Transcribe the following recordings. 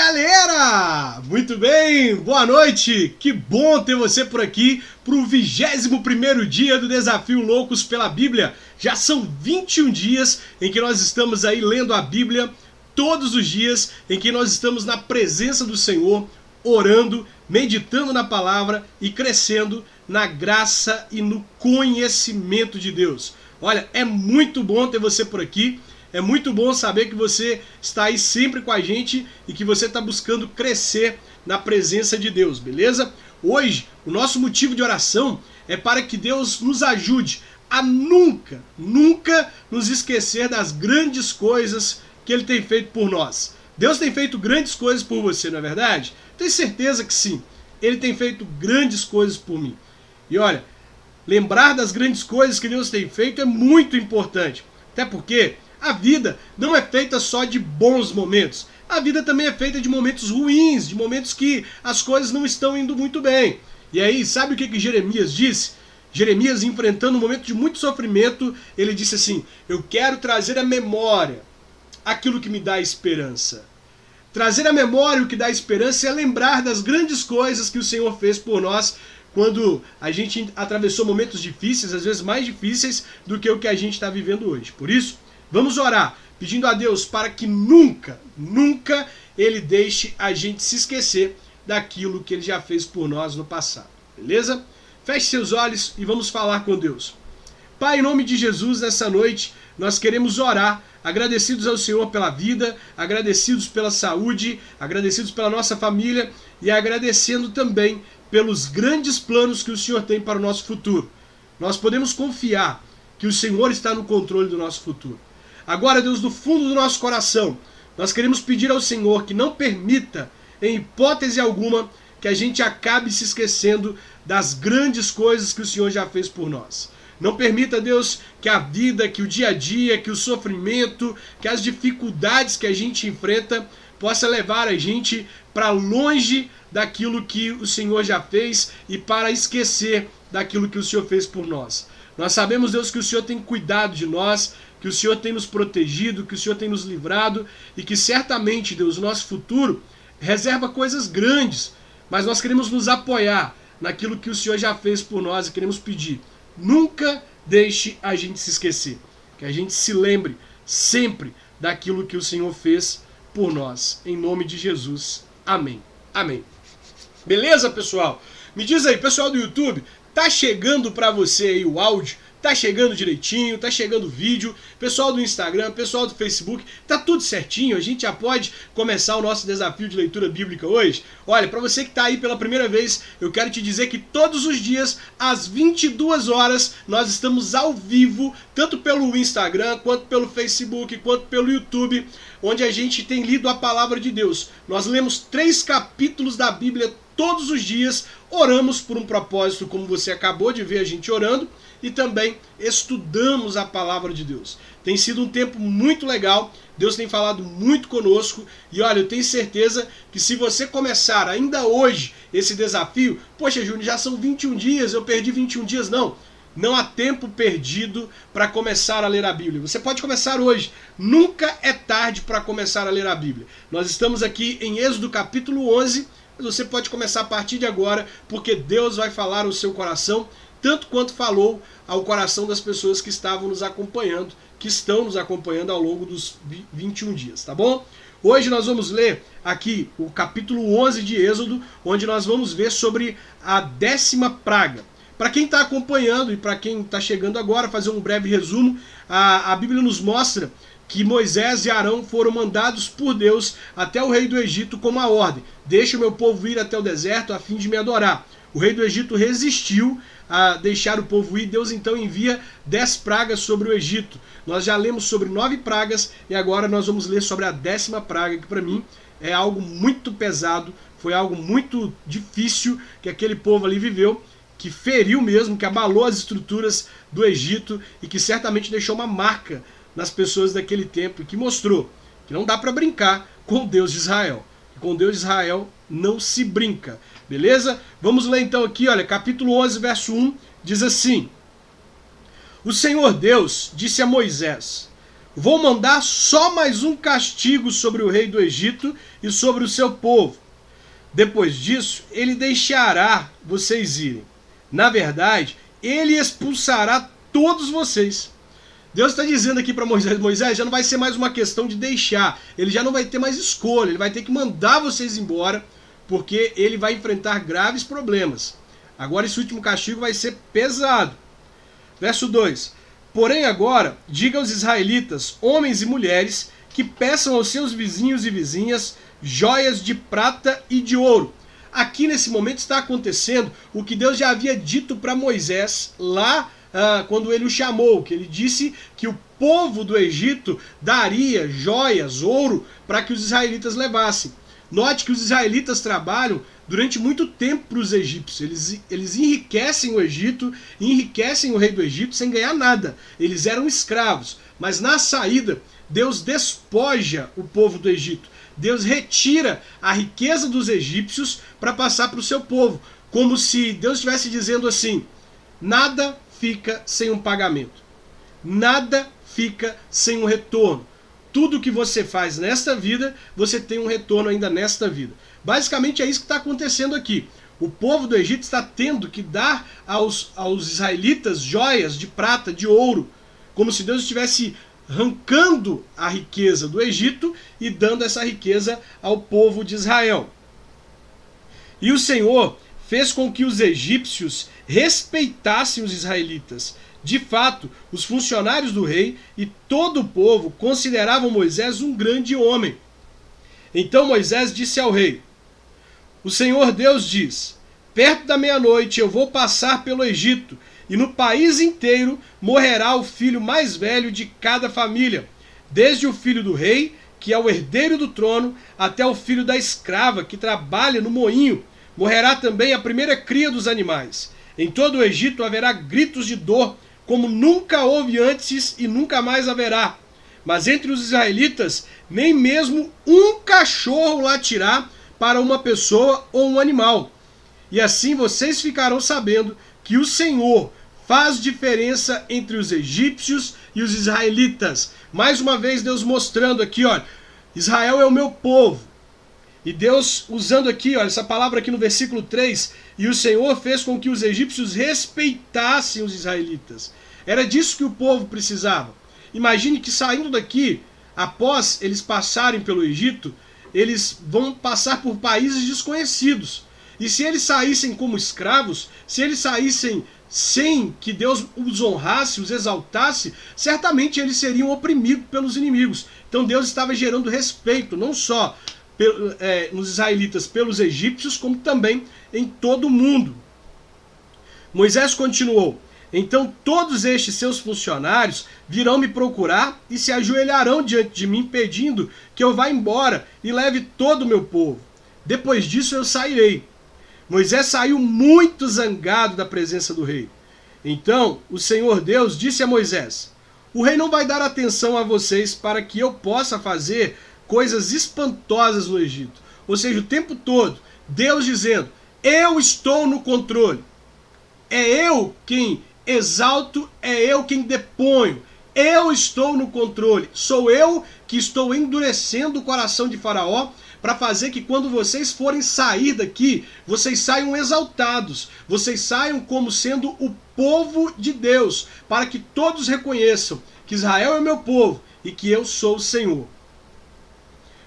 galera! Muito bem, boa noite! Que bom ter você por aqui para o 21º dia do Desafio Loucos pela Bíblia. Já são 21 dias em que nós estamos aí lendo a Bíblia, todos os dias em que nós estamos na presença do Senhor, orando, meditando na palavra e crescendo na graça e no conhecimento de Deus. Olha, é muito bom ter você por aqui. É muito bom saber que você está aí sempre com a gente e que você está buscando crescer na presença de Deus, beleza? Hoje, o nosso motivo de oração é para que Deus nos ajude a nunca nos esquecer das grandes coisas que Ele tem feito por nós. Deus tem feito grandes coisas por você, não é verdade? Tenho certeza que sim. Ele tem feito grandes coisas por mim. E olha, lembrar das grandes coisas que Deus tem feito é muito importante. Até porque a vida não é feita só de bons momentos. A vida também é feita de momentos ruins, de momentos que as coisas não estão indo muito bem. E aí, sabe o que Jeremias disse? Jeremias, enfrentando um momento de muito sofrimento, ele disse assim: eu quero trazer à memória aquilo que me dá esperança. Trazer à memória o que dá esperança é lembrar das grandes coisas que o Senhor fez por nós quando a gente atravessou momentos difíceis, às vezes mais difíceis do que o que a gente está vivendo hoje. Por isso, vamos orar, pedindo a Deus para que nunca Ele deixe a gente se esquecer daquilo que Ele já fez por nós no passado, beleza? Feche seus olhos e vamos falar com Deus. Pai, em nome de Jesus, nessa noite, nós queremos orar, agradecidos ao Senhor pela vida, agradecidos pela saúde, agradecidos pela nossa família e agradecendo também pelos grandes planos que o Senhor tem para o nosso futuro. Nós podemos confiar que o Senhor está no controle do nosso futuro. Agora, Deus, do fundo do nosso coração, nós queremos pedir ao Senhor que não permita, em hipótese alguma, que a gente acabe se esquecendo das grandes coisas que o Senhor já fez por nós. Não permita, Deus, que a vida, que o dia a dia, que o sofrimento, que as dificuldades que a gente enfrenta possa levar a gente para longe daquilo que o Senhor já fez e para esquecer daquilo que o Senhor fez por nós. Nós sabemos, Deus, que o Senhor tem cuidado de nós, que o Senhor tem nos protegido, que o Senhor tem nos livrado e que certamente, Deus, o nosso futuro reserva coisas grandes, mas nós queremos nos apoiar naquilo que o Senhor já fez por nós e queremos pedir: nunca deixe a gente se esquecer, que a gente se lembre sempre daquilo que o Senhor fez por nós, em nome de Jesus, amém, amém. Beleza, pessoal? Me diz aí, pessoal do YouTube, tá chegando para você aí o áudio? Tá chegando direitinho, tá chegando o vídeo, pessoal do Instagram, pessoal do Facebook, tá tudo certinho? A gente já pode começar o nosso desafio de leitura bíblica hoje? Olha, para você que tá aí pela primeira vez, eu quero te dizer que todos os dias, às 22 horas, nós estamos ao vivo, tanto pelo Instagram, quanto pelo Facebook, quanto pelo YouTube, onde a gente tem lido a palavra de Deus. Nós lemos 3 capítulos da Bíblia todos os dias, oramos por um propósito, como você acabou de ver a gente orando, e também estudamos a palavra de Deus. Tem sido um tempo muito legal, Deus tem falado muito conosco, e olha, eu tenho certeza que se você começar ainda hoje esse desafio, poxa, Júnior, já são 21 dias, eu perdi 21 dias, não há tempo perdido para começar a ler a Bíblia. Você pode começar hoje, nunca é tarde para começar a ler a Bíblia. Nós estamos aqui em Êxodo capítulo 11, mas você pode começar a partir de agora, porque Deus vai falar ao seu coração, tanto quanto falou ao coração das pessoas que estavam nos acompanhando, que estão nos acompanhando ao longo dos 21 dias, tá bom? Hoje nós vamos ler aqui o capítulo 11 de Êxodo, onde nós vamos ver sobre a 10ª praga. Para quem está acompanhando e para quem está chegando agora, fazer um breve resumo, a Bíblia nos mostra que Moisés e Arão foram mandados por Deus até o rei do Egito com uma ordem: deixa o meu povo ir até o deserto a fim de me adorar. O rei do Egito resistiu a deixar o povo ir. Deus então envia 10 pragas sobre o Egito. Nós já lemos sobre 9 pragas e agora nós vamos ler sobre a 10ª praga, que para mim é algo muito pesado, foi algo muito difícil que aquele povo ali viveu, que feriu mesmo, que abalou as estruturas do Egito e que certamente deixou uma marca nas pessoas daquele tempo, e que mostrou que não dá para brincar com o Deus de Israel. Com o Deus de Israel não se brinca, beleza? Vamos ler então aqui, olha, capítulo 11, verso 1, diz assim: O Senhor Deus disse a Moisés: vou mandar só mais um castigo sobre o rei do Egito e sobre o seu povo. Depois disso, ele deixará vocês irem. Na verdade, ele expulsará todos vocês. Deus está dizendo aqui para Moisés, já não vai ser mais uma questão de deixar, ele já não vai ter mais escolha, ele vai ter que mandar vocês embora, porque ele vai enfrentar graves problemas. Agora esse último castigo vai ser pesado. Verso 2. Porém agora, diga aos israelitas, homens e mulheres, que peçam aos seus vizinhos e vizinhas joias de prata e de ouro. Aqui nesse momento está acontecendo o que Deus já havia dito para Moisés lá quando ele o chamou, que ele disse que o povo do Egito daria joias, ouro, para que os israelitas levassem. Note que os israelitas trabalham durante muito tempo para os egípcios. Eles enriquecem o Egito, enriquecem o rei do Egito sem ganhar nada. Eles eram escravos. Mas na saída, Deus despoja o povo do Egito. Deus retira a riqueza dos egípcios para passar para o seu povo. Como se Deus estivesse dizendo assim, nada fica sem um pagamento. Nada fica sem um retorno. Tudo que você faz nesta vida, você tem um retorno ainda nesta vida. Basicamente é isso que está acontecendo aqui. O povo do Egito está tendo que dar aos israelitas joias de prata, de ouro, como se Deus estivesse arrancando a riqueza do Egito e dando essa riqueza ao povo de Israel. E o Senhor fez com que os egípcios respeitassem os israelitas. De fato, os funcionários do rei e todo o povo consideravam Moisés um grande homem. Então Moisés disse ao rei, o Senhor Deus diz, perto da meia-noite eu vou passar pelo Egito, e no país inteiro morrerá o filho mais velho de cada família, desde o filho do rei, que é o herdeiro do trono, até o filho da escrava, que trabalha no moinho. Morrerá também a primeira cria dos animais. Em todo o Egito haverá gritos de dor, como nunca houve antes e nunca mais haverá. Mas entre os israelitas, nem mesmo um cachorro latirá para uma pessoa ou um animal. E assim vocês ficarão sabendo que o Senhor faz diferença entre os egípcios e os israelitas. Mais uma vez Deus mostrando aqui, olha, Israel é o meu povo. E Deus usando aqui, olha, essa palavra aqui no versículo 3, e o Senhor fez com que os egípcios respeitassem os israelitas. Era disso que o povo precisava. Imagine que saindo daqui, após eles passarem pelo Egito, eles vão passar por países desconhecidos. E se eles saíssem como escravos, se eles saíssem sem que Deus os honrasse, os exaltasse, certamente eles seriam oprimidos pelos inimigos. Então Deus estava gerando respeito, não só nos israelitas pelos egípcios, como também em todo o mundo. Moisés continuou, então todos estes seus funcionários virão me procurar e se ajoelharão diante de mim pedindo que eu vá embora e leve todo o meu povo. Depois disso eu sairei. Moisés saiu muito zangado da presença do rei. Então o Senhor Deus disse a Moisés, o rei não vai dar atenção a vocês para que eu possa fazer coisas espantosas no Egito. Ou seja, o tempo todo, Deus dizendo, eu estou no controle. É eu quem exalto, é eu quem deponho. Eu estou no controle. Sou eu que estou endurecendo o coração de Faraó para fazer que quando vocês forem sair daqui, vocês saiam exaltados. Vocês saiam como sendo o povo de Deus, para que todos reconheçam que Israel é meu povo e que eu sou o Senhor.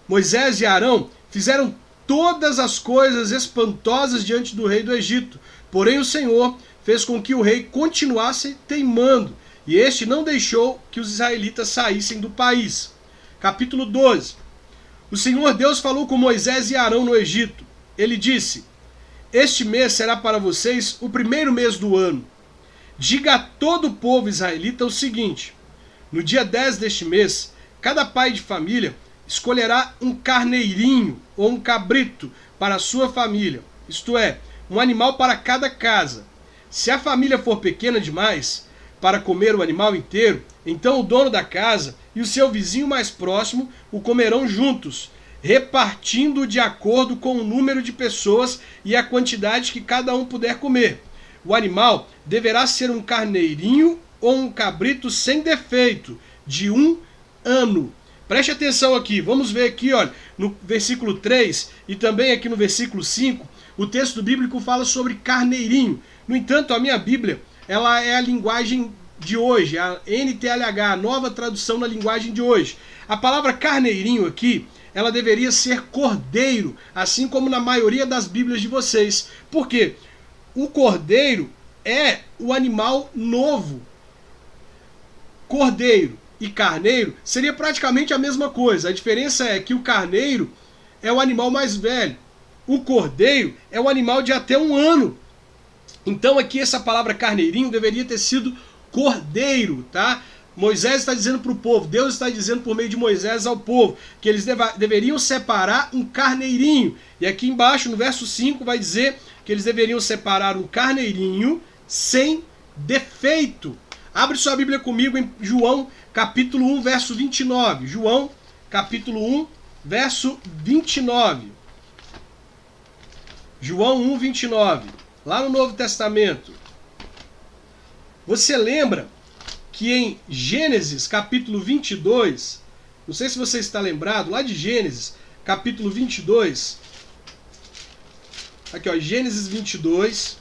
Moisés e Arão fizeram todas as coisas espantosas diante do rei do Egito. Porém o Senhor fez com que o rei continuasse teimando, e este não deixou que os israelitas saíssem do país. Capítulo 12. O Senhor Deus falou com Moisés e Arão no Egito. Ele disse, este mês será para vocês o primeiro mês do ano. Diga a todo o povo israelita o seguinte, no dia 10 deste mês, cada pai de família escolherá um carneirinho ou um cabrito para a sua família, isto é, um animal para cada casa. Se a família for pequena demais para comer o animal inteiro, então o dono da casa e o seu vizinho mais próximo o comerão juntos, repartindo de acordo com o número de pessoas e a quantidade que cada um puder comer. O animal deverá ser um carneirinho ou um cabrito sem defeito, de 1 ano. Preste atenção aqui, vamos ver aqui, olha, no versículo 3 e também aqui no versículo 5, o texto bíblico fala sobre carneirinho. No entanto, a minha Bíblia, ela é a linguagem de hoje, a NTLH, a nova tradução na linguagem de hoje. A palavra carneirinho aqui, ela deveria ser cordeiro, assim como na maioria das Bíblias de vocês. Por quê? O cordeiro é o animal novo. Cordeiro e carneiro seria praticamente a mesma coisa. A diferença é que o carneiro é o animal mais velho. O cordeiro é o animal de até 1 ano. Então aqui essa palavra carneirinho deveria ter sido cordeiro, tá? Moisés está dizendo para o povo, Deus está dizendo por meio de Moisés ao povo, que eles deveriam separar um carneirinho. E aqui embaixo, no verso 5, vai dizer que eles deveriam separar um carneirinho sem defeito. Abre sua Bíblia comigo em João, capítulo 1, verso 29. João, capítulo 1, verso 29. João 1, 29. Lá no Novo Testamento. Você lembra que em Gênesis, capítulo 22, não sei se você está lembrado, lá de Gênesis, capítulo 22, aqui ó, Gênesis 22.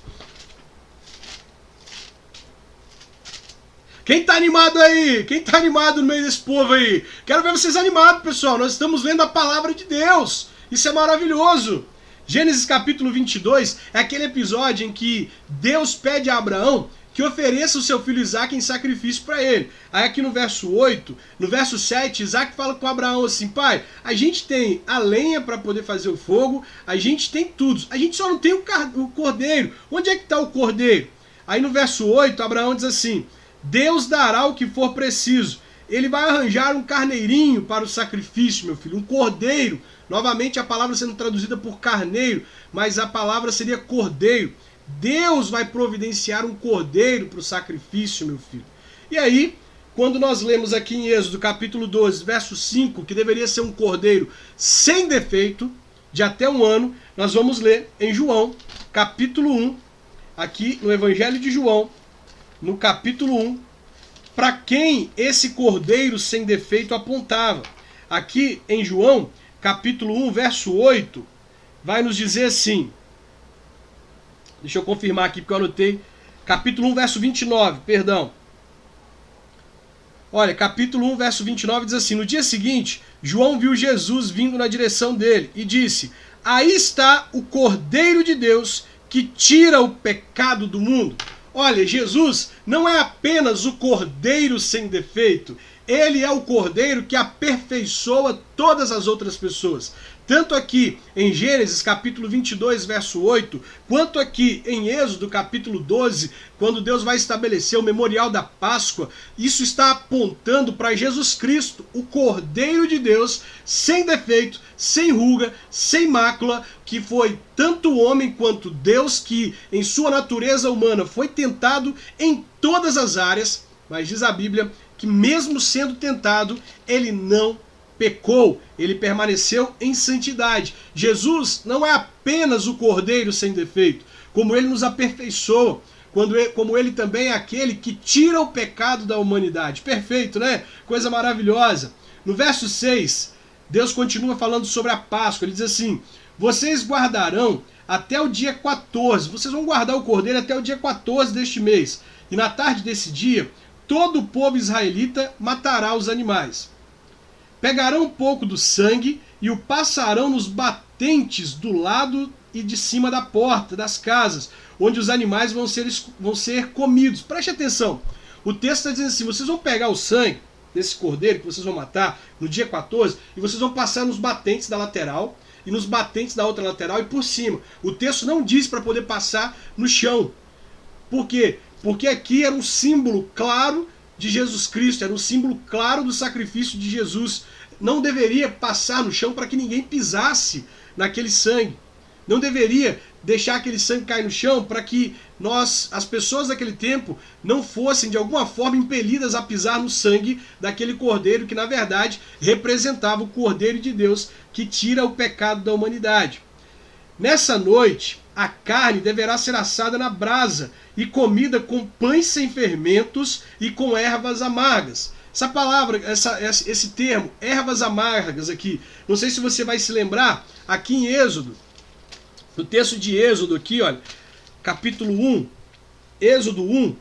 Quem tá animado aí? Quem tá animado no meio desse povo aí? Quero ver vocês animados, pessoal. Nós estamos lendo a palavra de Deus. Isso é maravilhoso. Gênesis capítulo 22 é aquele episódio em que Deus pede a Abraão que ofereça o seu filho Isaque em sacrifício para ele. Aí aqui no verso 8, no verso 7, Isaque fala com Abraão assim: pai, a gente tem a lenha para poder fazer o fogo, a gente tem tudo, a gente só não tem o cordeiro. Onde é que está o cordeiro? Aí no verso 8, Abraão diz assim: Deus dará o que for preciso. Ele vai arranjar um carneirinho para o sacrifício, meu filho, um cordeiro. Novamente a palavra sendo traduzida por carneiro, mas a palavra seria cordeiro. Deus vai providenciar um cordeiro para o sacrifício, meu filho. E aí, quando nós lemos aqui em Êxodo capítulo 12, verso 5, que deveria ser um cordeiro sem defeito, de até 1 ano, nós vamos ler em João, capítulo 1, aqui no Evangelho de João, no capítulo 1, para quem esse cordeiro sem defeito apontava. Aqui em João, capítulo 1, verso 8, vai nos dizer assim, deixa eu confirmar aqui porque eu anotei, capítulo 1, verso 29, perdão. Olha, capítulo 1, verso 29 diz assim: no dia seguinte, João viu Jesus vindo na direção dele e disse: aí está o Cordeiro de Deus que tira o pecado do mundo. Olha, Jesus não é apenas o Cordeiro sem defeito, ele é o Cordeiro que aperfeiçoa todas as outras pessoas. Tanto aqui em Gênesis capítulo 22, verso 8, quanto aqui em Êxodo capítulo 12, quando Deus vai estabelecer o memorial da Páscoa, isso está apontando para Jesus Cristo, o Cordeiro de Deus, sem defeito, sem ruga, sem mácula, que foi tanto homem quanto Deus, que em sua natureza humana foi tentado em todas as áreas, mas diz a Bíblia que mesmo sendo tentado, ele não pecou, ele permaneceu em santidade. Jesus não é apenas o Cordeiro sem defeito, como ele nos aperfeiçoa, como ele também é aquele que tira o pecado da humanidade. Perfeito, né? Coisa maravilhosa. No verso 6, Deus continua falando sobre a Páscoa. Ele diz assim: vocês guardarão até o dia 14, vocês vão guardar o Cordeiro até o dia 14 deste mês, e na tarde desse dia, todo o povo israelita matará os animais. Pegarão um pouco do sangue e o passarão nos batentes do lado e de cima da porta das casas, onde os animais vão ser comidos. Preste atenção, o texto está dizendo assim: vocês vão pegar o sangue desse cordeiro que vocês vão matar no dia 14 e vocês vão passar nos batentes da lateral e nos batentes da outra lateral e por cima. O texto não diz para poder passar no chão. Por quê? Porque aqui era um símbolo claro de Jesus Cristo, era um símbolo claro do sacrifício de Jesus. Não deveria passar no chão para que ninguém pisasse naquele sangue. Não deveria deixar aquele sangue cair no chão para que as pessoas daquele tempo, não fossem de alguma forma impelidas a pisar no sangue daquele cordeiro que na verdade representava o Cordeiro de Deus que tira o pecado da humanidade. Nessa noite, a carne deverá ser assada na brasa e comida com pães sem fermentos e com ervas amargas. Essa palavra, esse termo, ervas amargas aqui, não sei se você vai se lembrar, aqui em Êxodo, no texto de Êxodo aqui, olha, capítulo 1, Êxodo 1,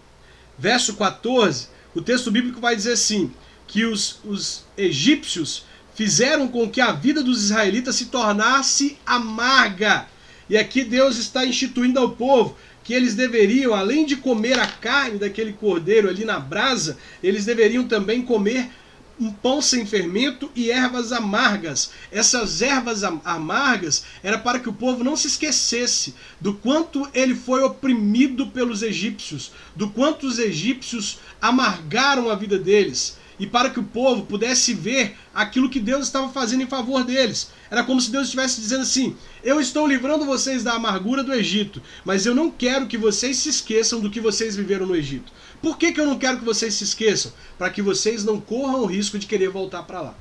verso 14, o texto bíblico vai dizer assim, que os egípcios fizeram com que a vida dos israelitas se tornasse amarga. E aqui Deus está instituindo ao povo que eles deveriam, além de comer a carne daquele cordeiro ali na brasa, eles deveriam também comer um pão sem fermento e ervas amargas. Essas ervas amargas era para que o povo não se esquecesse do quanto ele foi oprimido pelos egípcios, do quanto os egípcios amargaram a vida deles, e para que o povo pudesse ver aquilo que Deus estava fazendo em favor deles. Era como se Deus estivesse dizendo assim, eu estou livrando vocês da amargura do Egito, mas eu não quero que vocês se esqueçam do que vocês viveram no Egito. Por que eu não quero que vocês se esqueçam? Para que vocês não corram o risco de querer voltar para lá.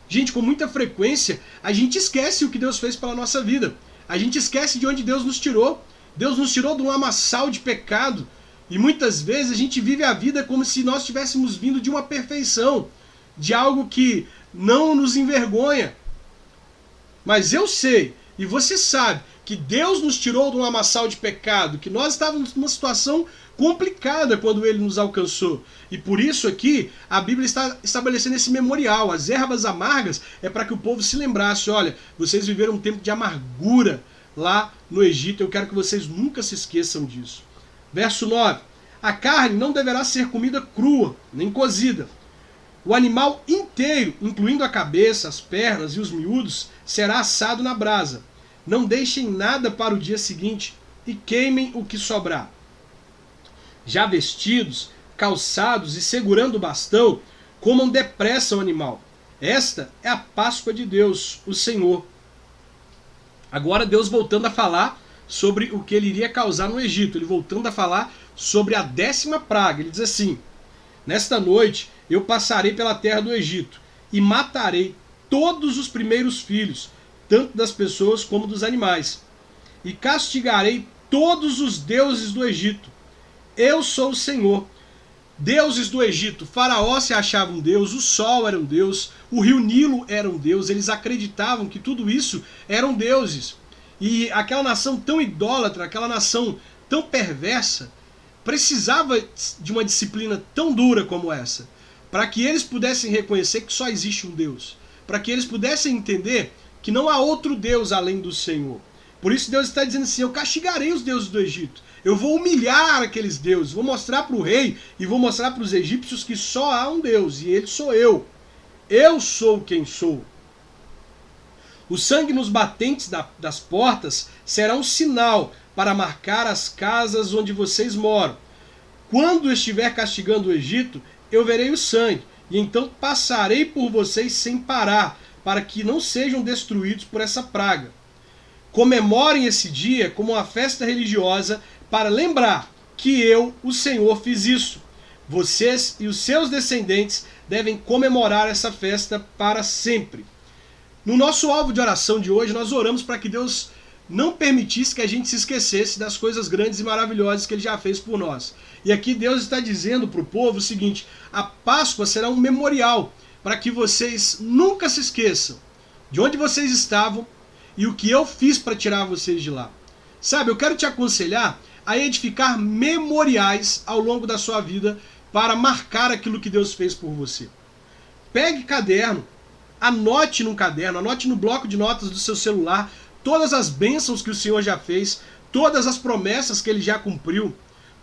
Gente, com muita frequência, a gente esquece o que Deus fez pela nossa vida. A gente esquece de onde Deus nos tirou. Deus nos tirou de um lamaçal de pecado. E muitas vezes a gente vive a vida como se nós tivéssemos vindo de uma perfeição, de algo que não nos envergonha. Mas eu sei, e você sabe, que Deus nos tirou de um lamaçal de pecado, que nós estávamos numa situação complicada quando Ele nos alcançou. E por isso aqui, a Bíblia está estabelecendo esse memorial. As ervas amargas é para que o povo se lembrasse, olha, vocês viveram um tempo de amargura lá no Egito, eu quero que vocês nunca se esqueçam disso. Verso 9. A carne não deverá ser comida crua, nem cozida. O animal inteiro, incluindo a cabeça, as pernas e os miúdos, será assado na brasa. Não deixem nada para o dia seguinte e queimem o que sobrar. Já vestidos, calçados e segurando o bastão, comam depressa o animal. Esta é a Páscoa de Deus, o Senhor. Agora Deus voltando a falar sobre o que ele iria causar no Egito. Ele voltando a falar sobre a 10ª praga. Ele diz assim, nesta noite eu passarei pela terra do Egito e matarei todos os primeiros filhos, tanto das pessoas como dos animais. E castigarei todos os deuses do Egito. Eu sou o Senhor. Deuses do Egito. Faraó se achava um deus, o sol era um deus, o rio Nilo era um deus. Eles acreditavam que tudo isso eram deuses. E aquela nação tão idólatra, aquela nação tão perversa, precisava de uma disciplina tão dura como essa, para que eles pudessem reconhecer que só existe um Deus, para que eles pudessem entender que não há outro Deus além do Senhor. Por isso Deus está dizendo assim, eu castigarei os deuses do Egito, eu vou humilhar aqueles deuses, vou mostrar para o rei e vou mostrar para os egípcios que só há um Deus, e ele sou eu sou quem sou. O sangue nos batentes das portas será um sinal para marcar as casas onde vocês moram. Quando estiver castigando o Egito, eu verei o sangue, e então passarei por vocês sem parar, para que não sejam destruídos por essa praga. Comemorem esse dia como uma festa religiosa para lembrar que eu, o Senhor, fiz isso. Vocês e os seus descendentes devem comemorar essa festa para sempre. No nosso alvo de oração de hoje, nós oramos para que Deus não permitisse que a gente se esquecesse das coisas grandes e maravilhosas que Ele já fez por nós. E aqui Deus está dizendo para o povo o seguinte, a Páscoa será um memorial para que vocês nunca se esqueçam de onde vocês estavam e o que eu fiz para tirar vocês de lá. Sabe, eu quero te aconselhar a edificar memoriais ao longo da sua vida para marcar aquilo que Deus fez por você. Pegue caderno, anote num caderno, anote no bloco de notas do seu celular todas as bênçãos que o Senhor já fez, todas as promessas que Ele já cumpriu,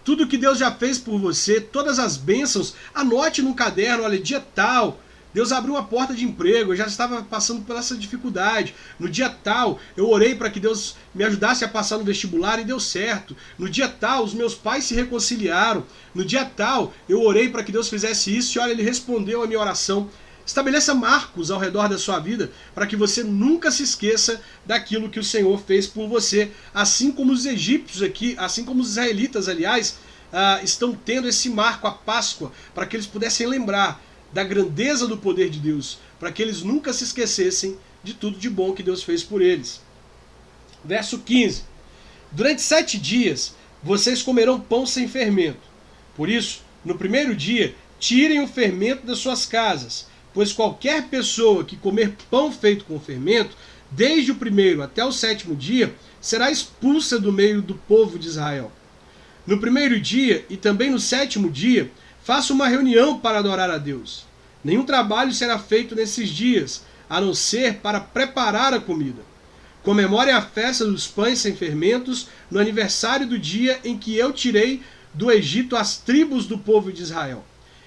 tudo que Deus já fez por você, todas as bênçãos, anote num caderno, olha, dia tal, Deus abriu uma porta de emprego, eu já estava passando por essa dificuldade. No dia tal, eu orei para que Deus me ajudasse a passar no vestibular e deu certo. No dia tal, os meus pais se reconciliaram. No dia tal, eu orei para que Deus fizesse isso e olha, Ele respondeu a minha oração. Estabeleça marcos ao redor da sua vida para que você nunca se esqueça daquilo que o Senhor fez por você. Assim como os egípcios aqui, assim como os israelitas, aliás, estão tendo esse marco, a Páscoa, para que eles pudessem lembrar da grandeza do poder de Deus, para que eles nunca se esquecessem de tudo de bom que Deus fez por eles. Verso 15. Durante 7 dias vocês comerão pão sem fermento. Por isso, no primeiro dia, tirem o fermento das suas casas, pois qualquer pessoa que comer pão feito com fermento, desde o primeiro até o 7º dia, será expulsa do meio do povo de Israel. No primeiro dia e também no 7º dia, faça uma reunião para adorar a Deus. Nenhum trabalho será feito nesses dias, a não ser para preparar a comida. Comemorem a festa dos pães sem fermentos no aniversário do dia em que eu tirei do Egito as tribos do povo de Israel.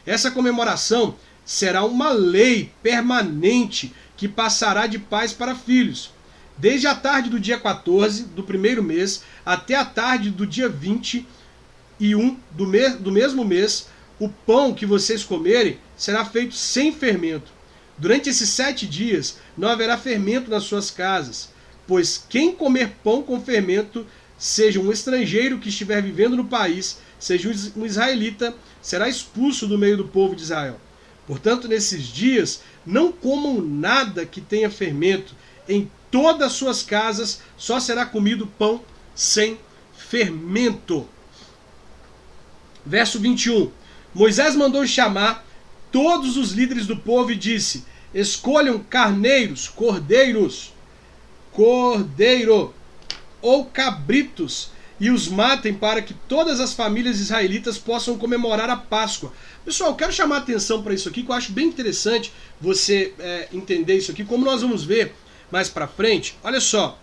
Essa comemoração será uma lei permanente que passará de pais para filhos. Desde a tarde do dia 14 do primeiro mês até a tarde do dia 21 do mesmo mês, o pão que vocês comerem será feito sem fermento. Durante esses 7 dias não haverá fermento nas suas casas, pois quem comer pão com fermento, seja um estrangeiro que estiver vivendo no país, seja um israelita, será expulso do meio do povo de Israel. Portanto, nesses dias, não comam nada que tenha fermento. Em todas as suas casas só será comido pão sem fermento. Verso 21. Moisés mandou chamar todos os líderes do povo e disse: escolham carneiros, cordeiro ou cabritos e os matem para que todas as famílias israelitas possam comemorar a Páscoa. Pessoal, eu quero chamar a atenção para isso aqui, que eu acho bem interessante você entender isso aqui, como nós vamos ver mais para frente. Olha só,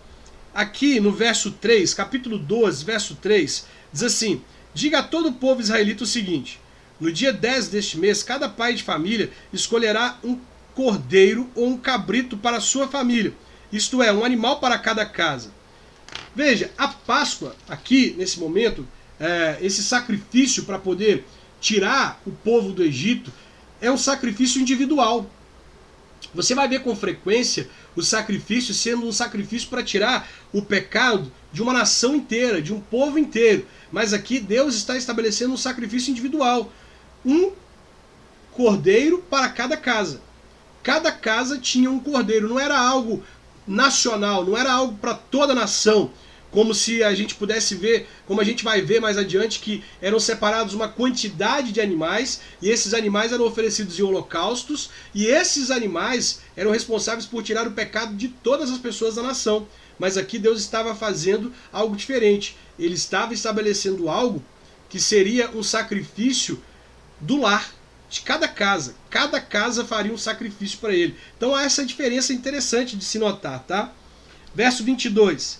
aqui no verso 3, capítulo 12, verso 3, diz assim: diga a todo o povo israelita o seguinte: no dia 10 deste mês, cada pai de família escolherá um cordeiro ou um cabrito para a sua família, isto é, um animal para cada casa. Veja, a Páscoa aqui, nesse momento, esse sacrifício para poder tirar o povo do Egito, é um sacrifício individual. Você vai ver com frequência o sacrifício sendo um sacrifício para tirar o pecado de uma nação inteira, de um povo inteiro. Mas aqui Deus está estabelecendo um sacrifício individual. Um cordeiro para cada casa. Cada casa tinha um cordeiro, não era algo nacional, não era algo para toda a nação, como se a gente pudesse ver, como a gente vai ver mais adiante, que eram separados uma quantidade de animais, e esses animais eram oferecidos em holocaustos, e esses animais eram responsáveis por tirar o pecado de todas as pessoas da nação. Mas aqui Deus estava fazendo algo diferente. Ele estava estabelecendo algo que seria um sacrifício do lar, de cada casa. Cada casa faria um sacrifício para ele. Então há essa diferença interessante de se notar, tá? Verso 22.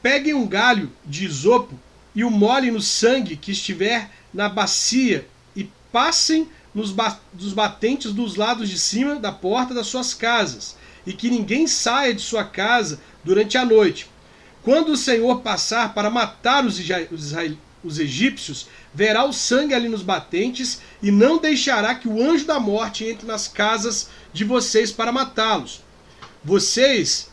Peguem um galho de isopo e o molhem no sangue que estiver na bacia e passem nos batentes dos lados de cima da porta das suas casas, e que ninguém saia de sua casa durante a noite. Quando o Senhor passar para matar os egípcios, verá o sangue ali nos batentes e não deixará que o anjo da morte entre nas casas de vocês para matá-los. Vocês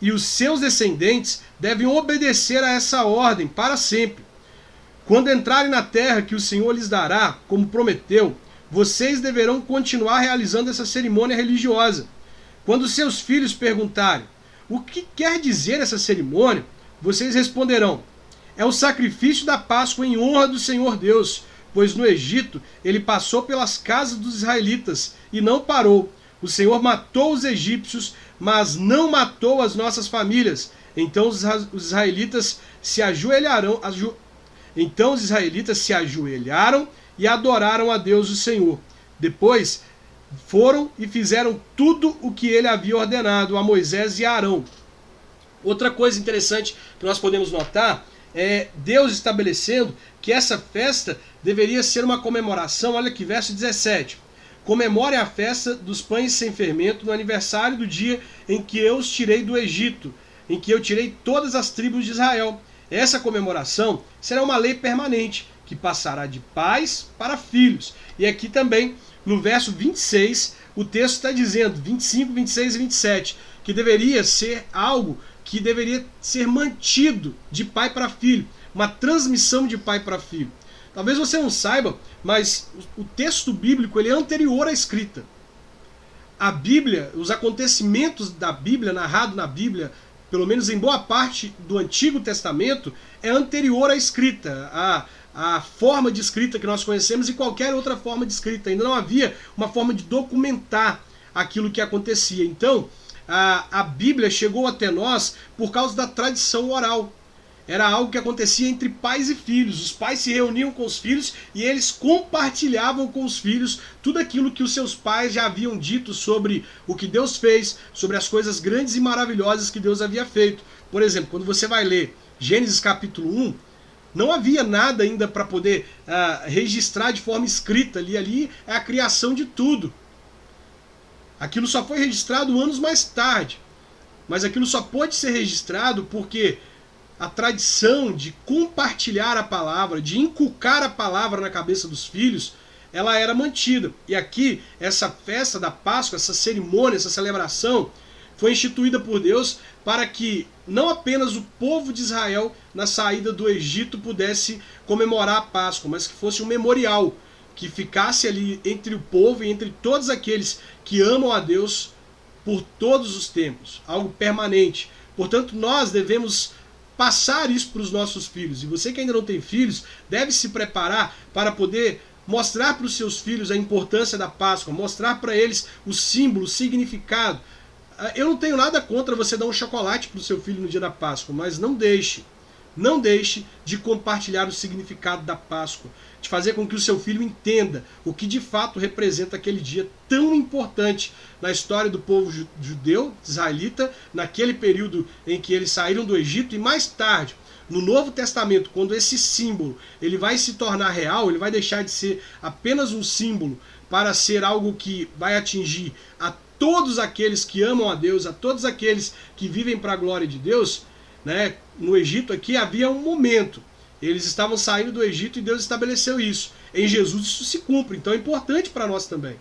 e os seus descendentes devem obedecer a essa ordem para sempre. Quando entrarem na terra que o Senhor lhes dará, como prometeu, vocês deverão continuar realizando essa cerimônia religiosa. Quando seus filhos perguntarem: o que quer dizer essa cerimônia? Vocês responderão: é o sacrifício da Páscoa em honra do Senhor Deus, pois no Egito ele passou pelas casas dos israelitas e não parou. O Senhor matou os egípcios, mas não matou as nossas famílias. Então os israelitas se ajoelharam, e adoraram a Deus o Senhor. Depois foram e fizeram tudo o que ele havia ordenado a Moisés e a Arão. Outra coisa interessante que nós podemos notar é Deus estabelecendo que essa festa deveria ser uma comemoração. Olha aqui, verso 17. Comemore a festa dos pães sem fermento no aniversário do dia em que eu os tirei do Egito, em que eu tirei todas as tribos de Israel. Essa comemoração será uma lei permanente, que passará de pais para filhos. E aqui também, no verso 26, o texto está dizendo, 25, 26 e 27, que deveria ser algo que deveria ser mantido de pai para filho, uma transmissão de pai para filho. Talvez você não saiba, mas o texto bíblico ele é anterior à escrita. A Bíblia, os acontecimentos da Bíblia, narrado na Bíblia, pelo menos em boa parte do Antigo Testamento, é anterior à escrita. a forma de escrita que nós conhecemos e qualquer outra forma de escrita. Ainda não havia uma forma de documentar aquilo que acontecia. Então, a Bíblia chegou até nós por causa da tradição oral. Era algo que acontecia entre pais e filhos. Os pais se reuniam com os filhos e eles compartilhavam com os filhos tudo aquilo que os seus pais já haviam dito sobre o que Deus fez, sobre as coisas grandes e maravilhosas que Deus havia feito. Por exemplo, quando você vai ler Gênesis capítulo 1, não havia nada ainda para poder registrar de forma escrita ali. Ali é a criação de tudo. Aquilo só foi registrado anos mais tarde. Mas aquilo só pôde ser registrado porque a tradição de compartilhar a palavra, de inculcar a palavra na cabeça dos filhos, ela era mantida. E aqui, essa festa da Páscoa, essa cerimônia, essa celebração, foi instituída por Deus para que não apenas o povo de Israel, na saída do Egito, pudesse comemorar a Páscoa, mas que fosse um memorial, que ficasse ali entre o povo e entre todos aqueles que amam a Deus por todos os tempos, algo permanente. Portanto, nós devemos passar isso para os nossos filhos. E você que ainda não tem filhos, deve se preparar para poder mostrar para os seus filhos a importância da Páscoa, mostrar para eles o símbolo, o significado. Eu não tenho nada contra você dar um chocolate para o seu filho no dia da Páscoa, mas não deixe de compartilhar o significado da Páscoa, de fazer com que o seu filho entenda o que de fato representa aquele dia tão importante na história do povo judeu, israelita, naquele período em que eles saíram do Egito, e mais tarde, no Novo Testamento, quando esse símbolo ele vai se tornar real, ele vai deixar de ser apenas um símbolo para ser algo que vai atingir a todos aqueles que amam a Deus, a todos aqueles que vivem para a glória de Deus, né? No Egito aqui havia um momento. Eles estavam saindo do Egito e Deus estabeleceu isso. Em Jesus isso se cumpre, então é importante para nós também.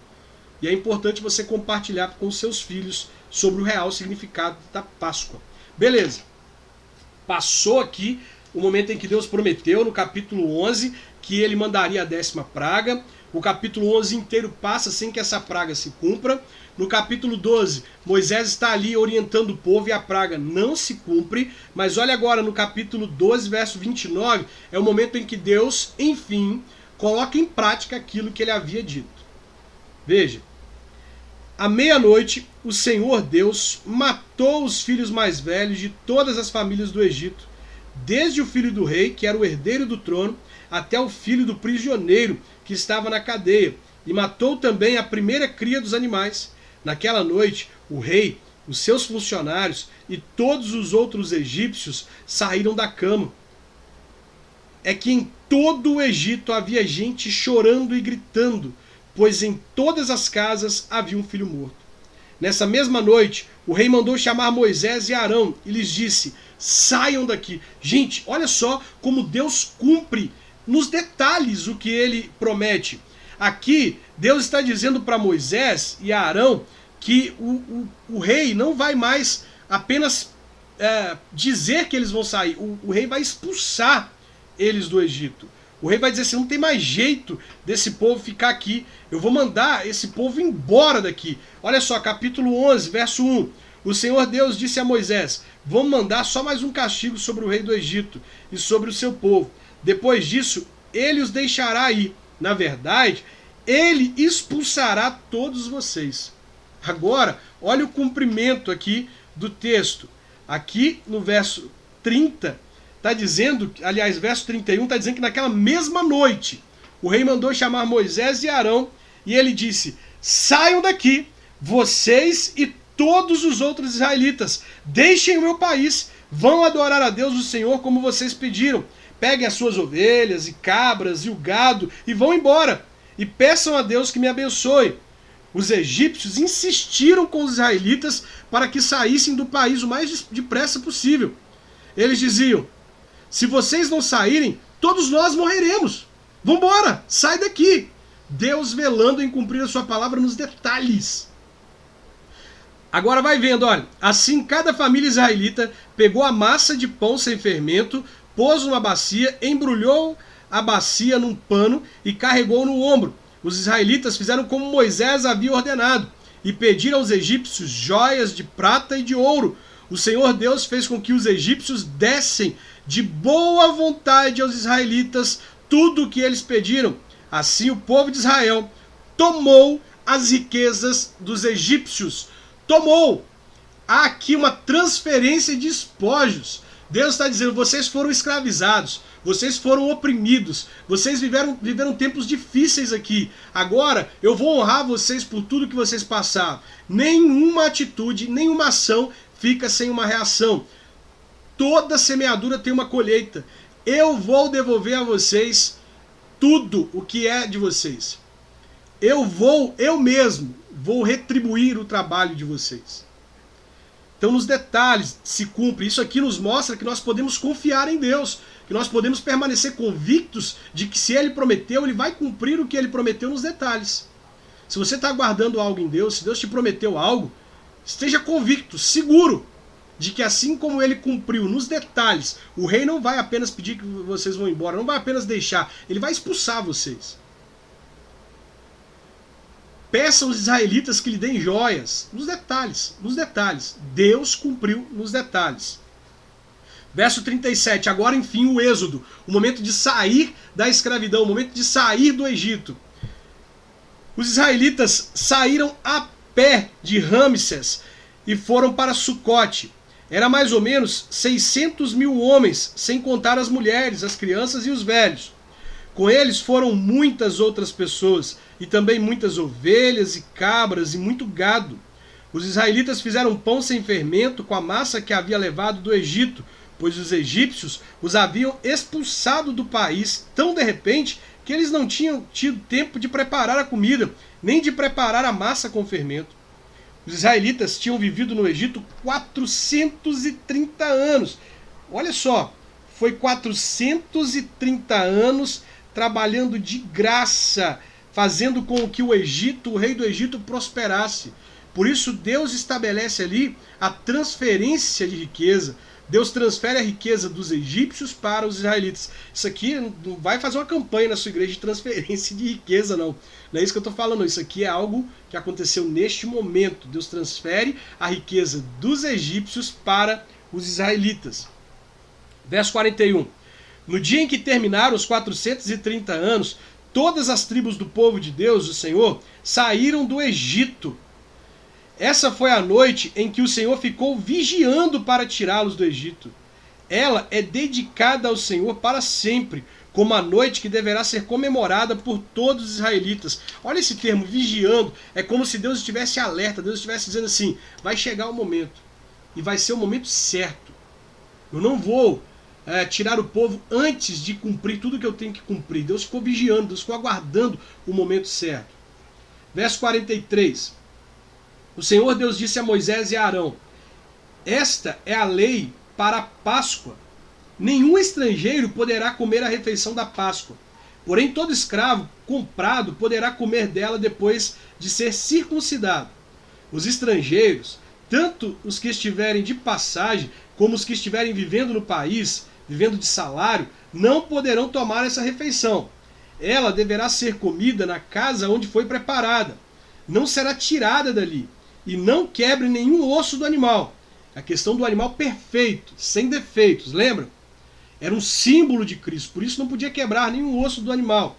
E é importante você compartilhar com os seus filhos sobre o real significado da Páscoa. Beleza. Passou aqui o momento em que Deus prometeu, no capítulo 11, que ele mandaria a 10ª praga. O capítulo 11 inteiro passa sem que essa praga se cumpra. No capítulo 12, Moisés está ali orientando o povo e a praga não se cumpre. Mas olha agora no capítulo 12, verso 29, é o momento em que Deus, enfim, coloca em prática aquilo que ele havia dito. Veja, à meia-noite, o Senhor Deus matou os filhos mais velhos de todas as famílias do Egito, desde o filho do rei, que era o herdeiro do trono, até o filho do prisioneiro, que estava na cadeia, e matou também a primeira cria dos animais. Naquela noite, o rei, os seus funcionários e todos os outros egípcios saíram da cama. É que em todo o Egito havia gente chorando e gritando, pois em todas as casas havia um filho morto. Nessa mesma noite, o rei mandou chamar Moisés e Arão e lhes disse: saiam daqui. Gente, olha só como Deus cumpre nos detalhes o que ele promete. Aqui, Deus está dizendo para Moisés e Arão que o rei não vai mais apenas dizer que eles vão sair. O rei vai expulsar eles do Egito. O rei vai dizer assim: não tem mais jeito desse povo ficar aqui. Eu vou mandar esse povo embora daqui. Olha só, capítulo 11, verso 1. O Senhor Deus disse a Moisés: vamos mandar só mais um castigo sobre o rei do Egito e sobre o seu povo. Depois disso, ele os deixará ir. Na verdade, ele expulsará todos vocês. Agora, olha o cumprimento aqui do texto. Aqui no verso 30, está dizendo, aliás, verso 31, está dizendo que naquela mesma noite, o rei mandou chamar Moisés e Arão, e ele disse: saiam daqui, vocês e todos os outros israelitas, deixem o meu país, vão adorar a Deus o Senhor como vocês pediram. Peguem as suas ovelhas e cabras e o gado e vão embora. E peçam a Deus que me abençoe. Os egípcios insistiram com os israelitas para que saíssem do país o mais depressa possível. Eles diziam: se vocês não saírem, todos nós morreremos. Vambora, sai daqui. Deus velando em cumprir a sua palavra nos detalhes. Agora vai vendo, olha. Assim cada família israelita pegou a massa de pão sem fermento, pôs numa bacia, embrulhou a bacia num pano e carregou no ombro. Os israelitas fizeram como Moisés havia ordenado e pediram aos egípcios joias de prata e de ouro. O Senhor Deus fez com que os egípcios dessem de boa vontade aos israelitas tudo o que eles pediram. Assim o povo de Israel tomou as riquezas dos egípcios. Tomou. Há aqui uma transferência de espólios. Deus está dizendo, vocês foram escravizados, vocês foram oprimidos, vocês viveram tempos difíceis aqui. Agora eu vou honrar vocês por tudo que vocês passaram. Nenhuma atitude, nenhuma ação fica sem uma reação. Toda semeadura tem uma colheita. Eu vou devolver a vocês tudo o que é de vocês. Eu mesmo vou retribuir o trabalho de vocês. Então nos detalhes se cumpre. Isso aqui nos mostra que nós podemos confiar em Deus, que nós podemos permanecer convictos de que se Ele prometeu, Ele vai cumprir o que Ele prometeu nos detalhes. Se você está aguardando algo em Deus, se Deus te prometeu algo, esteja convicto, seguro, de que assim como Ele cumpriu nos detalhes, o rei não vai apenas pedir que vocês vão embora, não vai apenas deixar, Ele vai expulsar vocês. Peça aos israelitas que lhe deem joias, nos detalhes. Deus cumpriu nos detalhes. Verso 37, agora enfim o êxodo, o momento de sair da escravidão, o momento de sair do Egito. Os israelitas saíram a pé de Ramsés e foram para Sucote. Era mais ou menos 600 mil homens, sem contar as mulheres, as crianças e os velhos. Com eles foram muitas outras pessoas, e também muitas ovelhas e cabras e muito gado. Os israelitas fizeram pão sem fermento com a massa que havia levado do Egito, pois os egípcios os haviam expulsado do país tão de repente que eles não tinham tido tempo de preparar a comida, nem de preparar a massa com fermento. Os israelitas tinham vivido no Egito 430 anos. Olha só, foi 430 anos trabalhando de graça, fazendo com que o rei do Egito prosperasse. Por isso Deus estabelece ali a transferência de riqueza. Deus transfere a riqueza dos egípcios para os israelitas. Isso aqui não vai fazer uma campanha na sua igreja de transferência de riqueza, não. Não é isso que eu estou falando. Isso aqui é algo que aconteceu neste momento. Deus transfere a riqueza dos egípcios para os israelitas. Verso 41. No dia em que terminaram os 430 anos, todas as tribos do povo de Deus, o Senhor, saíram do Egito. Essa foi a noite em que o Senhor ficou vigiando para tirá-los do Egito. Ela é dedicada ao Senhor para sempre, como a noite que deverá ser comemorada por todos os israelitas. Olha esse termo, vigiando. É como se Deus estivesse alerta, Deus estivesse dizendo assim, vai chegar o momento, e vai ser o momento certo. Eu não vou tirar o povo antes de cumprir tudo que eu tenho que cumprir. Deus ficou vigiando, Deus ficou aguardando o momento certo. Verso 43. O Senhor Deus disse a Moisés e a Arão, esta é a lei para a Páscoa. Nenhum estrangeiro poderá comer a refeição da Páscoa. Porém, todo escravo comprado poderá comer dela depois de ser circuncidado. Os estrangeiros, tanto os que estiverem de passagem, como os que estiverem vivendo no país, vivendo de salário, não poderão tomar essa refeição. Ela deverá ser comida na casa onde foi preparada. Não será tirada dali. E não quebre nenhum osso do animal. A questão do animal perfeito, sem defeitos, lembra? Era um símbolo de Cristo, por isso não podia quebrar nenhum osso do animal.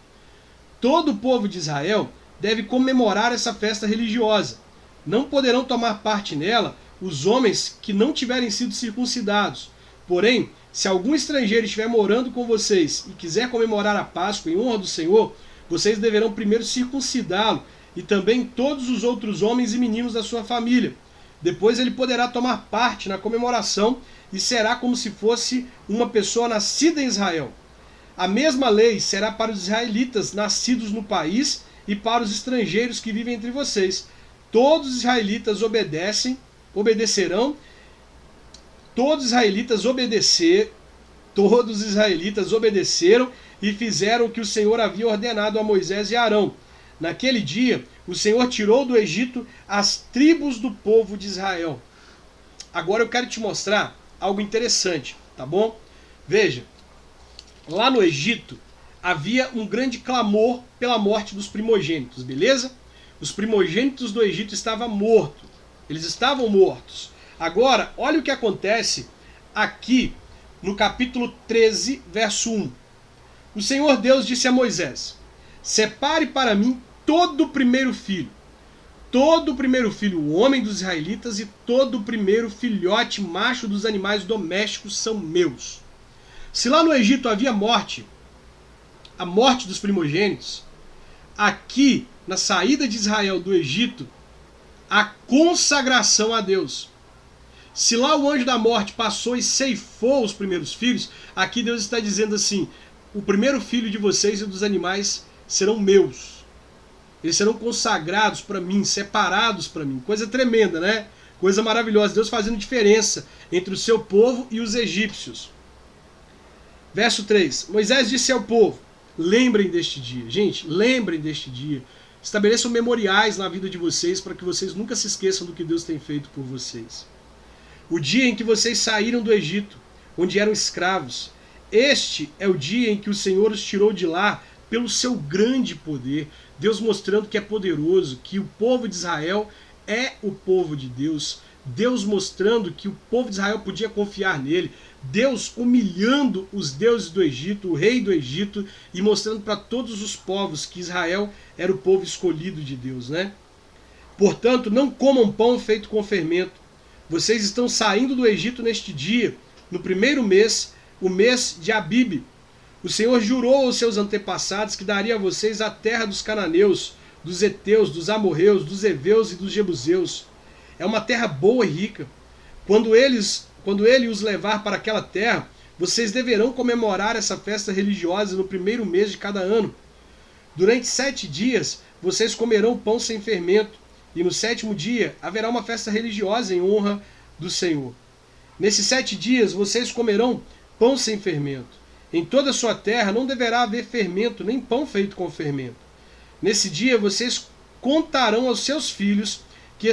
Todo o povo de Israel deve comemorar essa festa religiosa. Não poderão tomar parte nela os homens que não tiverem sido circuncidados. Porém, se algum estrangeiro estiver morando com vocês e quiser comemorar a Páscoa em honra do Senhor, vocês deverão primeiro circuncidá-lo e também todos os outros homens e meninos da sua família. Depois ele poderá tomar parte na comemoração e será como se fosse uma pessoa nascida em Israel. A mesma lei será para os israelitas nascidos no país e para os estrangeiros que vivem entre vocês. Todos os israelitas obedecerão. Todos os israelitas obedeceram e fizeram o que o Senhor havia ordenado a Moisés e a Arão. Naquele dia, o Senhor tirou do Egito as tribos do povo de Israel. Agora eu quero te mostrar algo interessante, tá bom? Veja, lá no Egito havia um grande clamor pela morte dos primogênitos, beleza? Os primogênitos do Egito estavam mortos. Eles estavam mortos. Agora, olha o que acontece aqui no capítulo 13, verso 1. O Senhor Deus disse a Moisés: separe para mim todo o primeiro filho, o homem dos israelitas, e todo o primeiro filhote macho dos animais domésticos são meus. Se lá no Egito havia morte, a morte dos primogênitos, aqui, na saída de Israel do Egito, a consagração a Deus. Se lá o anjo da morte passou e ceifou os primeiros filhos, aqui Deus está dizendo assim: o primeiro filho de vocês e dos animais serão meus. Eles serão consagrados para mim, separados para mim. Coisa tremenda, né? Coisa maravilhosa. Deus fazendo diferença entre o seu povo e os egípcios. Verso 3. Moisés disse ao povo: lembrem deste dia. Gente, lembrem deste dia. Estabeleçam memoriais na vida de vocês para que vocês nunca se esqueçam do que Deus tem feito por vocês. O dia em que vocês saíram do Egito, onde eram escravos. Este é o dia em que o Senhor os tirou de lá pelo seu grande poder. Deus mostrando que é poderoso, que o povo de Israel é o povo de Deus. Deus mostrando que o povo de Israel podia confiar nele. Deus humilhando os deuses do Egito, o rei do Egito, e mostrando para todos os povos que Israel era o povo escolhido de Deus, né? Portanto, não comam pão feito com fermento. Vocês estão saindo do Egito neste dia, no primeiro mês, o mês de Abibe. O Senhor jurou aos seus antepassados que daria a vocês a terra dos cananeus, dos heteus, dos amorreus, dos heveus e dos jebuseus. É uma terra boa e rica. Quando ele os levar para aquela terra, vocês deverão comemorar essa festa religiosa no primeiro mês de cada ano. Durante 7 dias, vocês comerão pão sem fermento, e no 7º dia haverá uma festa religiosa em honra do Senhor. Nesses 7 dias, vocês comerão pão sem fermento. Em toda a sua terra não deverá haver fermento, nem pão feito com fermento. Nesse dia vocês contarão aos seus filhos que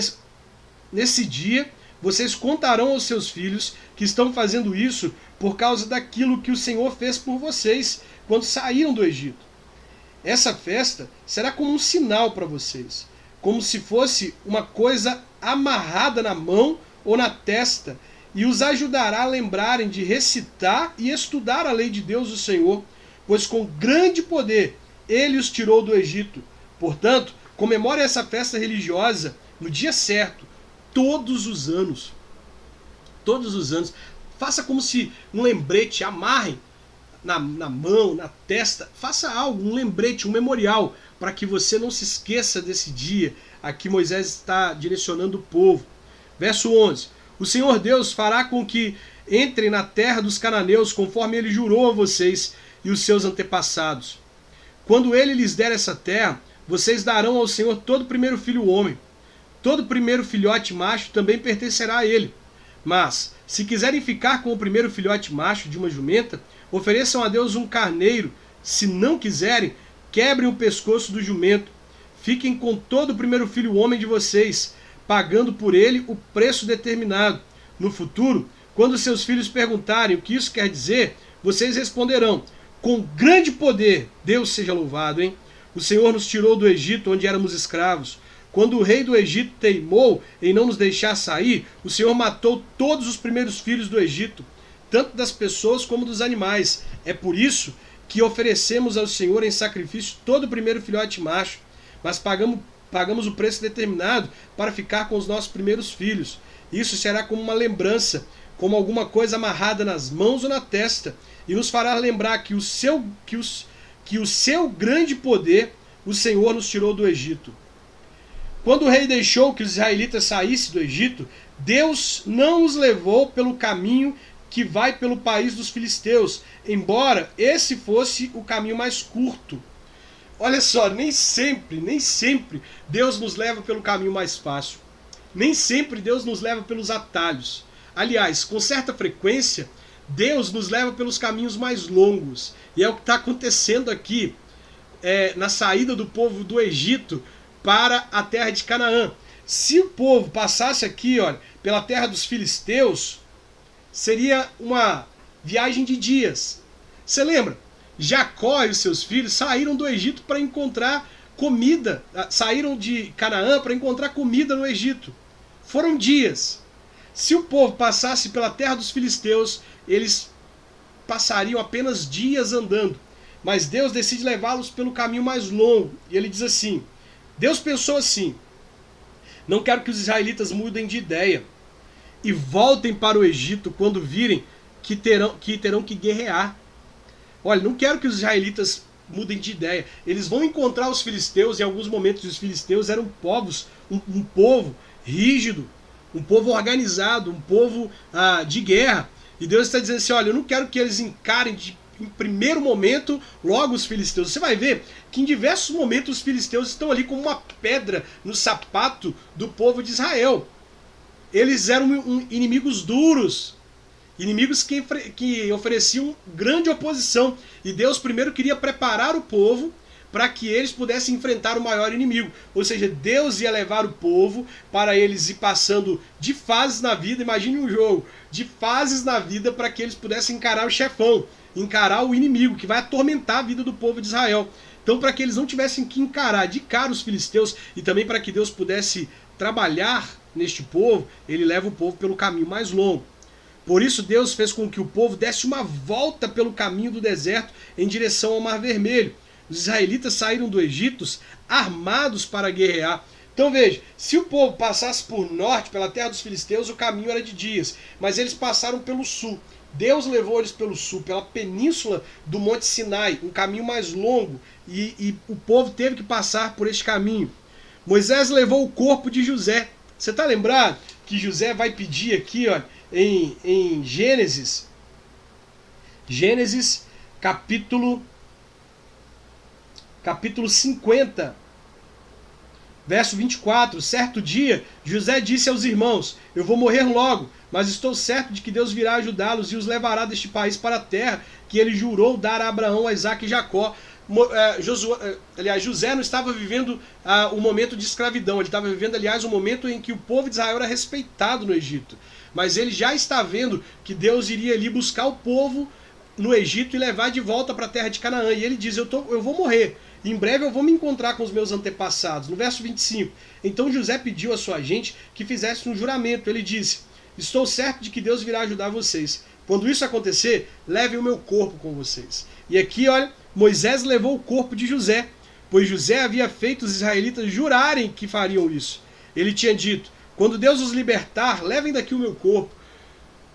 estão fazendo isso por causa daquilo que o Senhor fez por vocês quando saíram do Egito. Essa festa será como um sinal para vocês, como se fosse uma coisa amarrada na mão ou na testa, e os ajudará a lembrarem de recitar e estudar a lei de Deus, o Senhor, pois com grande poder ele os tirou do Egito. Portanto, comemore essa festa religiosa no dia certo, todos os anos. Todos os anos. Faça como se um lembrete, amarrem na mão, na testa. Faça algo, um lembrete, um memorial, para que você não se esqueça desse dia. Aqui Moisés está direcionando o povo. Verso 11. O Senhor Deus fará com que entrem na terra dos cananeus, conforme ele jurou a vocês e os seus antepassados. Quando ele lhes der essa terra, vocês darão ao Senhor todo o primeiro filho homem. Todo o primeiro filhote macho também pertencerá a ele. Mas, se quiserem ficar com o primeiro filhote macho de uma jumenta, ofereçam a Deus um carneiro. Se não quiserem, quebrem o pescoço do jumento. Fiquem com todo o primeiro filho homem de vocês, pagando por ele o preço determinado. No futuro, quando seus filhos perguntarem o que isso quer dizer, vocês responderão: com grande poder, Deus seja louvado, hein? O Senhor nos tirou do Egito, onde éramos escravos. Quando o rei do Egito teimou em não nos deixar sair, o Senhor matou todos os primeiros filhos do Egito, tanto das pessoas como dos animais. É por isso que oferecemos ao Senhor em sacrifício todo o primeiro filhote macho, mas pagamos o preço determinado para ficar com os nossos primeiros filhos. Isso será como uma lembrança, como alguma coisa amarrada nas mãos ou na testa, e nos fará lembrar que o seu grande poder, o Senhor nos tirou do Egito. Quando o rei deixou que os israelitas saíssem do Egito, Deus não os levou pelo caminho que vai pelo país dos filisteus, embora esse fosse o caminho mais curto. Olha só, nem sempre Deus nos leva pelo caminho mais fácil. Nem sempre Deus nos leva pelos atalhos. Aliás, com certa frequência, Deus nos leva pelos caminhos mais longos. E é o que está acontecendo aqui, na saída do povo do Egito para a terra de Canaã. Se o povo passasse aqui, olha, pela terra dos filisteus, seria uma viagem de dias. Você lembra? Jacó e os seus filhos saíram do Egito para encontrar comida, saíram de Canaã para encontrar comida no Egito. Foram dias. Se o povo passasse pela terra dos filisteus, eles passariam apenas dias andando. mas Deus decide levá-los pelo caminho mais longo. E ele diz assim, Deus pensou assim, não quero que os israelitas mudem de ideia e voltem para o Egito quando virem que terão que guerrear. Olha, não quero que os israelitas mudem de ideia. Eles vão encontrar os filisteus, em alguns momentos os filisteus eram um povo rígido, um povo organizado, um povo de guerra. E Deus está dizendo assim, olha, eu não quero que eles encarem em primeiro momento logo os filisteus. Você vai ver que em diversos momentos os filisteus estão ali como uma pedra no sapato do povo de Israel. Eles eram inimigos duros, inimigos que ofereciam grande oposição. E Deus primeiro queria preparar o povo para que eles pudessem enfrentar o maior inimigo. Ou seja, Deus ia levar o povo para eles ir passando de fases na vida, imagine um jogo, de fases na vida para que eles pudessem encarar o chefão, encarar o inimigo que vai atormentar a vida do povo de Israel. Então, para que eles não tivessem que encarar de cara os filisteus e também para que Deus pudesse trabalhar neste povo, ele leva o povo pelo caminho mais longo. Por isso Deus fez com que o povo desse uma volta pelo caminho do deserto em direção ao Mar Vermelho. Os israelitas saíram do Egito armados para guerrear. Então veja, se o povo passasse por norte, pela terra dos filisteus, o caminho era de dias, mas eles passaram pelo sul. Deus levou eles pelo sul, pela península do Monte Sinai, um caminho mais longo, e o povo teve que passar por este caminho. Moisés levou o corpo de José. Você está lembrado que José vai pedir aqui, ó, em Gênesis capítulo 50, verso 24, certo dia, José disse aos irmãos, eu vou morrer logo, mas estou certo de que Deus virá ajudá-los e os levará deste país para a terra que ele jurou dar a Abraão, a Isaque e Jacó. José não estava vivendo o momento de escravidão, ele estava vivendo, aliás, o momento em que o povo de Israel era respeitado no Egito. Mas ele já está vendo que Deus iria ali buscar o povo no Egito e levar de volta para a terra de Canaã. E ele diz, eu vou morrer. Em breve eu vou me encontrar com os meus antepassados. No verso 25, então José pediu à sua gente que fizesse um juramento. Ele disse, estou certo de que Deus virá ajudar vocês. Quando isso acontecer, levem o meu corpo com vocês. E aqui, olha, Moisés levou o corpo de José, pois José havia feito os israelitas jurarem que fariam isso. Ele tinha dito, quando Deus os libertar, levem daqui o meu corpo.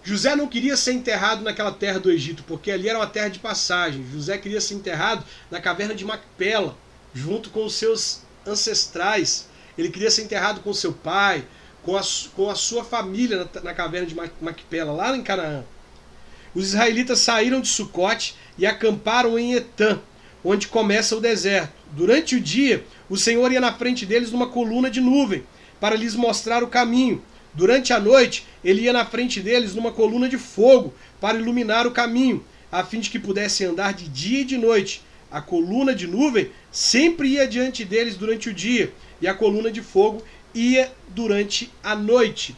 José não queria ser enterrado naquela terra do Egito, porque ali era uma terra de passagem. José queria ser enterrado na caverna de Macpela, junto com os seus ancestrais. Ele queria ser enterrado com seu pai, com a sua família na caverna de Macpela, lá em Canaã. Os israelitas saíram de Sucote e acamparam em Etã, onde começa o deserto. Durante o dia, o Senhor ia na frente deles numa coluna de nuvem, para lhes mostrar o caminho. Durante a noite, ele ia na frente deles numa coluna de fogo, para iluminar o caminho, a fim de que pudessem andar de dia e de noite. A coluna de nuvem sempre ia diante deles durante o dia, e a coluna de fogo ia durante a noite.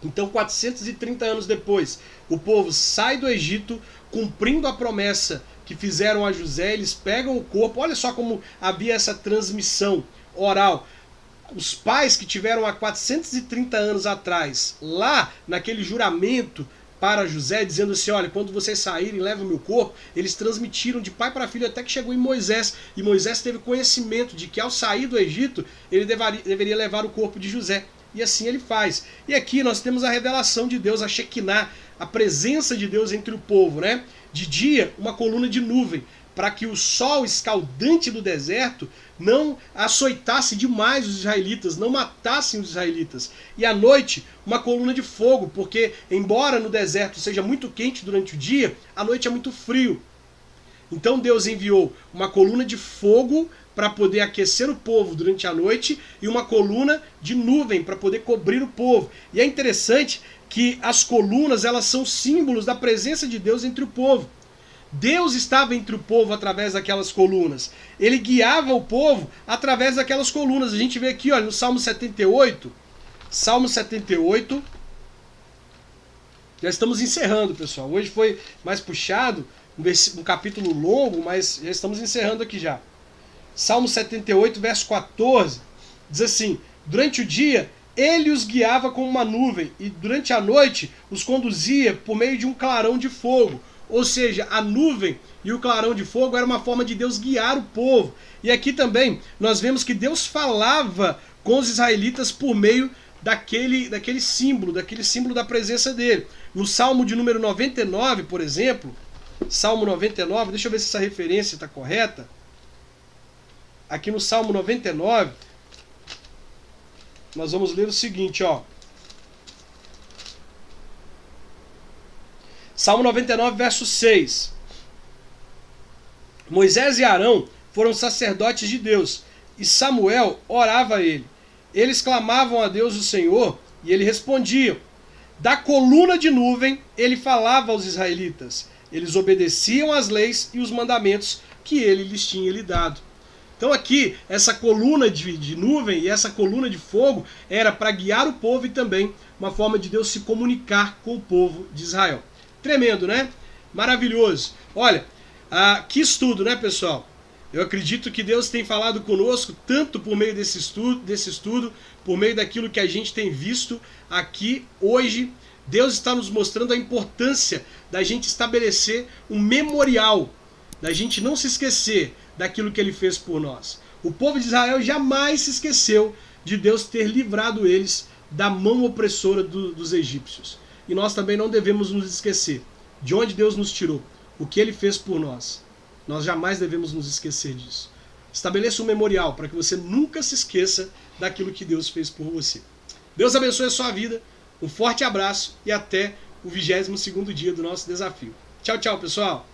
Então, 430 anos depois, o povo sai do Egito, cumprindo a promessa que fizeram a José, eles pegam o corpo. Olha só como havia essa transmissão oral. Os pais que tiveram há 430 anos atrás, lá naquele juramento para José, dizendo assim, olha, quando vocês saírem, levem o meu corpo, eles transmitiram de pai para filho até que chegou em Moisés, e Moisés teve conhecimento de que ao sair do Egito, ele deveria levar o corpo de José, e assim ele faz. E aqui nós temos a revelação de Deus, a Shekinah, a presença de Deus entre o povo, né? De dia, uma coluna de nuvem, para que o sol escaldante do deserto não açoitasse demais os israelitas, não matassem os israelitas. E à noite, uma coluna de fogo, porque embora no deserto seja muito quente durante o dia, à noite é muito frio. Então Deus enviou uma coluna de fogo para poder aquecer o povo durante a noite e uma coluna de nuvem para poder cobrir o povo. E é interessante que as colunas, elas são símbolos da presença de Deus entre o povo. Deus estava entre o povo através daquelas colunas. Ele guiava o povo através daquelas colunas. A gente vê aqui, olha, no Salmo 78. Salmo 78. Já estamos encerrando, pessoal. Hoje foi mais puxado, um capítulo longo, mas já estamos encerrando aqui já. Salmo 78, verso 14. Diz assim, durante o dia, ele os guiava com uma nuvem, e durante a noite os conduzia por meio de um clarão de fogo. Ou seja, a nuvem e o clarão de fogo era uma forma de Deus guiar o povo. E aqui também nós vemos que Deus falava com os israelitas por meio daquele símbolo da presença dele. No Salmo de número 99, por exemplo, Salmo 99, deixa eu ver se essa referência está correta. Aqui no Salmo 99, nós vamos ler o seguinte, ó. Salmo 99, verso 6. Moisés e Arão foram sacerdotes de Deus, e Samuel orava a ele. Eles clamavam a Deus o Senhor, e ele respondia. Da coluna de nuvem, ele falava aos israelitas. Eles obedeciam às leis e os mandamentos que ele lhes tinha lhe dado. Então aqui, essa coluna de nuvem e essa coluna de fogo era para guiar o povo e também uma forma de Deus se comunicar com o povo de Israel. Tremendo, né? Maravilhoso. Olha, que estudo, né, pessoal? Eu acredito que Deus tem falado conosco tanto por meio desse estudo, por meio daquilo que a gente tem visto aqui hoje. Deus está nos mostrando a importância da gente estabelecer um memorial, da gente não se esquecer daquilo que ele fez por nós. O povo de Israel jamais se esqueceu de Deus ter livrado eles da mão opressora dos egípcios. E nós também não devemos nos esquecer de onde Deus nos tirou, o que ele fez por nós. Nós jamais devemos nos esquecer disso. Estabeleça um memorial para que você nunca se esqueça daquilo que Deus fez por você. Deus abençoe a sua vida. Um forte abraço e até o 22º dia do nosso desafio. Tchau, tchau, pessoal!